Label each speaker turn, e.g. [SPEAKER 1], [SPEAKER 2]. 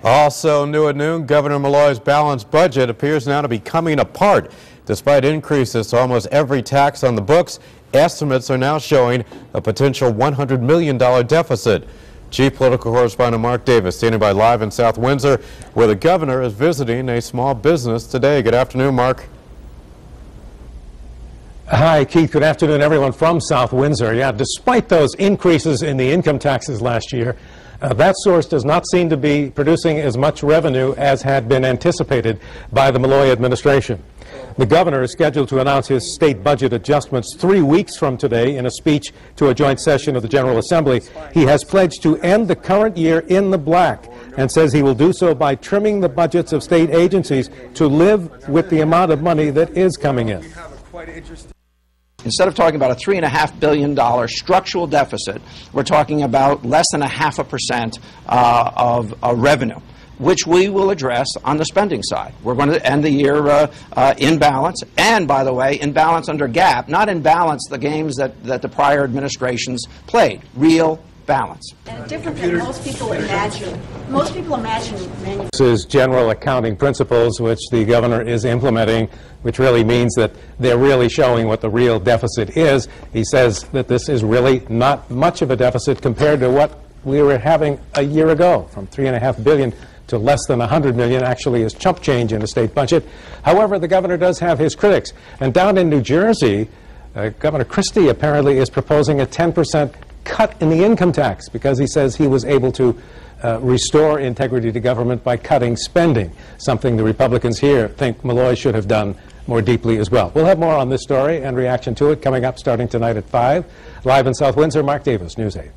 [SPEAKER 1] Also new at noon, Governor Malloy's balanced budget appears now to be coming apart. Despite increases to almost every tax on the books, estimates are now showing a potential $100 million deficit. Chief Political Correspondent Mark Davis standing by live in South Windsor, where the governor is visiting a small business today. Good afternoon, Mark.
[SPEAKER 2] Hi, Keith. Good afternoon, everyone from South Windsor. Yeah, despite those increases in the income taxes last year, that source does not seem to be producing as much revenue as had been anticipated by the Malloy administration. The governor is scheduled to announce his state budget adjustments 3 weeks from today in a speech to a joint session of the General Assembly. He has pledged to end the current year in the black and says he will do so by trimming the budgets of state agencies to live with the amount of money that is coming in.
[SPEAKER 3] Instead of talking about a $3.5 billion structural deficit, we're talking about less than 0.5% of revenue, which we will address on the spending side. We're going to end the year in balance, and by the way, in balance under GAAP, not in balance the games that the prior administrations played. Real balance.
[SPEAKER 4] And different than most people imagine. Most people imagine
[SPEAKER 2] This is general accounting principles, which the governor is implementing, which really means that they're really showing what the real deficit is. He says that this is really not much of a deficit compared to what we were having a year ago, from $3.5 billion to less than $100 million, actually is chump change in the state budget. However, the governor does have his critics. And down in New Jersey, Governor Christie apparently is proposing a 10% cut in the income tax because he says he was able to restore integrity to government by cutting spending, something the Republicans here think Malloy should have done more deeply as well. We'll have more on this story and reaction to it coming up starting tonight at 5. Live in South Windsor, Mark Davis, News 8.